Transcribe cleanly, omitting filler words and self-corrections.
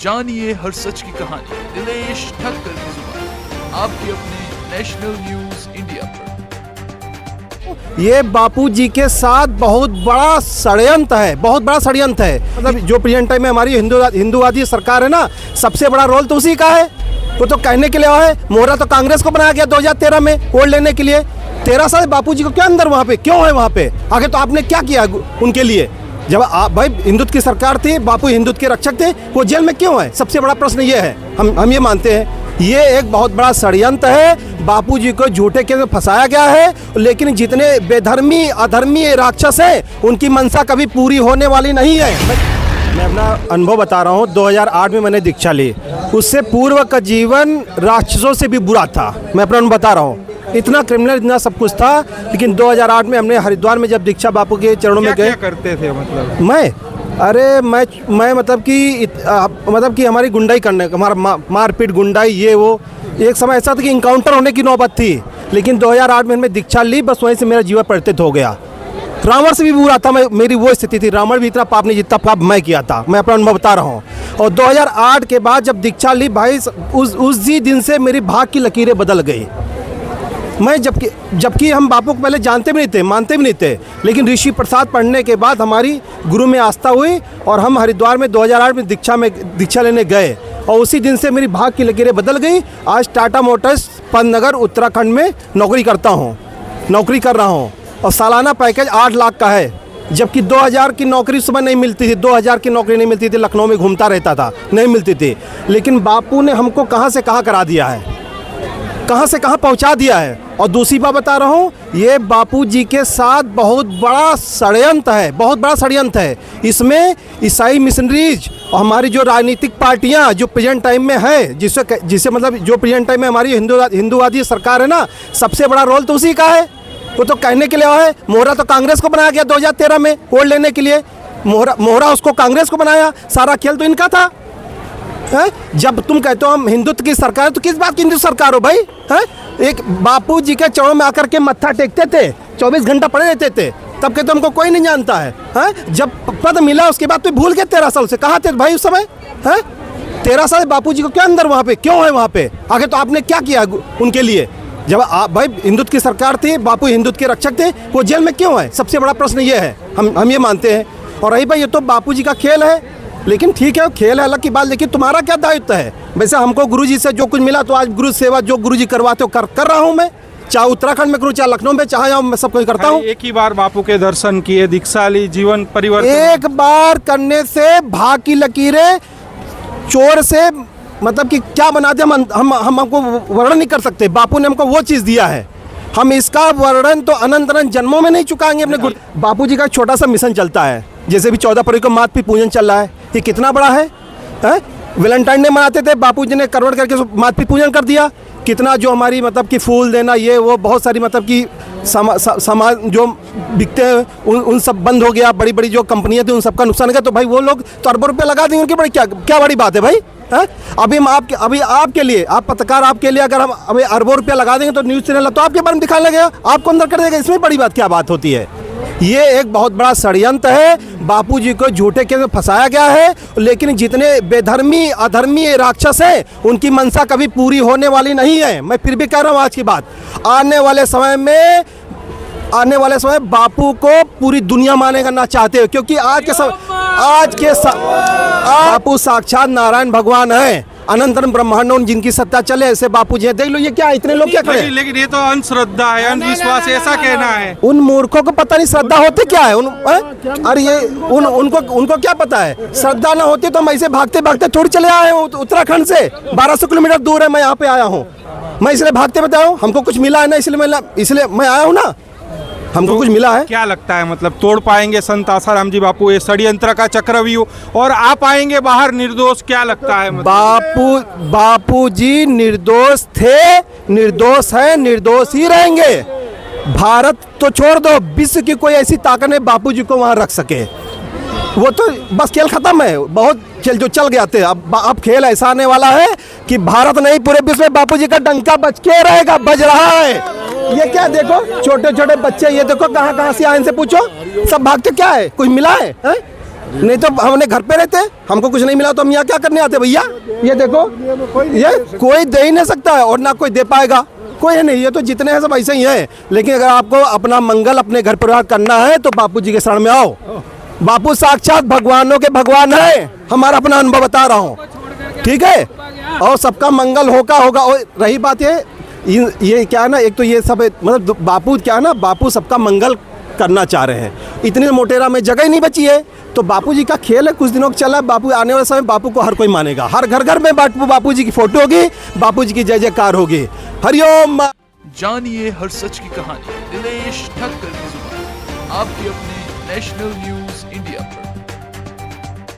जानिए हर सच की कहानी दिनेश ठक्कर की जुबान आपके अपने नेशनल न्यूज इंडिया पर। ये बापूजी के साथ बहुत बड़ा षड्यंत्र है, बहुत बड़ा षड्यंत्र है। मतलब जो प्रेजेंट टाइम में हमारी हिंदूवादी सरकार है ना, सबसे बड़ा रोल तो उसी का है। वो तो कहने के लिए है, मोहरा तो कांग्रेस को बनाया गया 2013 में वोट लेने के लिए। 13 साल बापूजी को क्या अंदर वहाँ पे क्यों है? वहाँ पे आगे तो आपने क्या किया उनके लिए? जब आप भाई हिंदुत्व की सरकार थी, बापू हिंदुत्व के रक्षक थे, वो जेल में क्यों है? सबसे बड़ा प्रश्न ये है। हम ये मानते हैं ये एक बहुत बड़ा षड्यंत्र है। बापूजी को झूठे केस में फंसाया गया है, लेकिन जितने बेधर्मी अधर्मी राक्षस हैं उनकी मंशा कभी पूरी होने वाली नहीं है। मैं अपना अनुभव बता रहा हूँ। 2008 में मैंने दीक्षा ली, उससे पूर्व का जीवन राक्षसों से भी बुरा था। मैं अपना अनुभव बता रहा हूँ, इतना क्रिमिनल, इतना सब कुछ था। लेकिन 2008 में हमने हरिद्वार में जब दीक्षा बापू के चरणों में गए। क्या करते थे मतलब? मैं मतलब कि हमारी गुंडाई करने, हमारा मारपीट गुंडाई ये वो। एक समय ऐसा था कि इनकाउंटर होने की नौबत थी, लेकिन 2008 में मैं दीक्षा ली, बस वहीं से मेरा जीवन परिवर्तित हो गया। रावण से भी बुरा था मेरी वो स्थिति थी। रावण भी इतना पाप नहीं जितना पाप मैं किया था। मैं अपना अनुभव बता रहा हूँ। और 2008 के बाद जब दीक्षा ली भाई, उसी दिन से मेरी भाग की लकीरें बदल गई। मैं जबकि हम बापू को पहले जानते भी नहीं थे, मानते भी नहीं थे, लेकिन ऋषि प्रसाद पढ़ने के बाद हमारी गुरु में आस्था हुई और हम हरिद्वार में 2008 में दीक्षा लेने गए और उसी दिन से मेरी भाग की लकीरें बदल गई। आज टाटा मोटर्स पंतनगर उत्तराखंड में नौकरी कर रहा हूँ और सालाना पैकेज 8 लाख का है। जबकि 2000 की नौकरी उस समय नहीं मिलती थी, 2000 की नौकरी नहीं मिलती थी। लखनऊ में घूमता रहता था, नहीं मिलती थी। लेकिन बापू ने हमको कहाँ से कहाँ करा दिया है, कहाँ से कहाँ पहुँचा दिया है। और दूसरी बात बता रहा हूँ, ये बापू जी के साथ बहुत बड़ा षड्यंत्र है, बहुत बड़ा षड्यंत्र है। इसमें ईसाई मिशनरीज और हमारी जो राजनीतिक पार्टियाँ जो प्रेजेंट टाइम में है, जिससे मतलब जो प्रेजेंट टाइम में हमारी हिंदूवादी सरकार है ना, सबसे बड़ा रोल तो उसी का है। वो तो कहने के लिए है, मोहरा तो कांग्रेस को बनाया गया 2013 में वोट लेने के लिए। मोहरा उसको कांग्रेस को बनाया, सारा खेल तो इनका था। है? जब तुम कहते हो हम हिंदुत्व की सरकार, तो किस बात की हिंदुत्व सरकार हो भाई? है? एक बापू जी के चरणों में आकर के मत्था टेकते थे, 24 घंटा पड़े रहते थे, तब कहते हमको कोई नहीं जानता है। है? जब पद मिला उसके बाद तो भूल गए 13 साल से। कहाँ थे भाई उस समय? है? 13 साल बापू जी को क्या अंदर वहाँ पे क्यों है? वहाँ पे आगे तो आपने क्या किया उनके लिए? जब आप भाई हिंदुत्व की सरकार थी, बापू हिंदुत्व के रक्षक थे, वो जेल में क्यों है? सबसे बड़ा प्रश्न ये है। हम ये मानते हैं। और रही भाई ये तो बापू जी का खेल है, लेकिन ठीक है खेल है अलग की बात, लेकिन तुम्हारा क्या दायित्व है? वैसे हमको गुरुजी से जो कुछ मिला, तो आज गुरु सेवा जो गुरुजी करवाते हो कर रहा हूँ मैं, चाहे उत्तराखंड में करूँ, चाहे लखनऊ में, चाहे मैं सब कुछ करता हूँ। एक ही बार बापू के दर्शन किए, दीक्षा ली, जीवन परिवर्तन एक बार करने से भाग की लकीरें चोर से मतलब कि क्या बना दे, हमको वर्णन नहीं कर सकते। बापू ने हमको वो चीज़ दिया है, हम इसका वर्णन तो अनंत जन्मों में नहीं चुकाएंगे अपने गुरु। बापू जी का छोटा सा मिशन चलता है, जैसे भी 14 फरवरी को माता पिता पूजन चल रहा है, ये कितना बड़ा है? वैलेंटाइन डे मनाते थे, बापू जी ने कन्वर्ट करके माता पिता पूजन कर दिया। कितना जो हमारी मतलब कि फूल देना, ये वो बहुत सारी मतलब कि समाज जो बिकते हैं उन सब बंद हो गया। बड़ी बड़ी जो कंपनियां थी उन सबका नुकसान हो गया। तो भाई वो लोग तो अरबों रुपये लगा देंगे, उनकी बड़ी क्या बड़ी बात है भाई? है? अभी आपके लिए, आप पत्रकार, आपके लिए अगर हम अभी अरबों रुपया लगा देंगे तो न्यूज़ चैनल तो आपके बारे में दिखाने लगेगा, आपको अंदर कर देगा। इसमें बड़ी बात क्या बात होती है? ये एक बहुत बड़ा षड्यंत्र है। बापू जी को झूठे केस में फंसाया गया है, लेकिन जितने बेधर्मी अधर्मी राक्षस हैं उनकी मंशा कभी पूरी होने वाली नहीं है। मैं फिर भी कह रहा हूँ आज की बात, आने वाले समय बापू को पूरी दुनिया मानेगा ना चाहते हो, क्योंकि आज के बापू साक्षात नारायण भगवान है, अनंतरम ब्रह्मांड, जिनकी सत्ता चले ऐसे बापू जी। देख लो ये क्या, इतने लोग क्या खड़े? लेकिन ये तो अंधश्रद्धा है, अंधविश्वास है, ऐसा कहना है। उन मूर्खों को पता नहीं श्रद्धा होती क्या है। अरे ये उनको क्या पता है? श्रद्धा ना होती तो हम ऐसे भागते भागते थोड़ी चले आए हूँ उत्तराखंड से। 1200 किलोमीटर दूर है, मैं यहाँ पे आया हूँ। मैं इसलिए भागते बताया हूँ, हमको कुछ मिला है ना, इसलिए मैं आया हूँ ना, हमको कुछ मिला है। क्या लगता है मतलब तोड़ पाएंगे संत आसाराम जी बापू ये षड्यंत्र का चक्रव्यूह और आ पाएंगे बाहर निर्दोष? क्या लगता है मतलब? बापू जी निर्दोष थे, निर्दोष है, निर्दोष ही रहेंगे। भारत तो छोड़ दो, विश्व की कोई ऐसी ताकत नहीं बापू जी को वहां रख सके। वो तो बस खेल खत्म है, बहुत खेल जो चल गया थे। अब खेल ऐसा आने वाला है कि भारत नहीं पूरे विश्व में बापू जी का डंका बज के रहेगा, बज रहा है। ये क्या देखो, छोटे छोटे बच्चे, ये देखो कहाँ से आए, इनसे पूछो, सब भागते क्या है? कुछ मिला है? नहीं तो हमने घर पे रहते, हमको कुछ नहीं मिला तो हम यहाँ क्या करने आते भैया? ये देखो, ये कोई दे ही नहीं सकता है और ना कोई दे पाएगा, कोई नहीं। ये तो जितने हैं सब ऐसे ही हैं। लेकिन अगर आपको अपना मंगल अपने घर परिवार करना है तो बापू जी के शरण में आओ। बापू साक्षात भगवानों के भगवान है, हमारा अपना अनुभव बता रहा हूँ, ठीक है। और सबका मंगल होगा। और रही बात ये क्या है ना, एक तो ये सब मतलब बापू क्या है ना, बापू सबका मंगल करना चाह रहे हैं। इतने मोटेरा में जगह ही नहीं बची है, तो बापू जी का खेल है, कुछ दिनों का चला। बापू आने वाले समय बापू को हर कोई मानेगा, हर घर घर में बापू जी की फोटो होगी, बापू जी की जय जयकार होगी। हरिओम। जानिए हर सच की कहानी दिनेश ठक्कर की जुबान, आपके अपने नेशनल न्यूज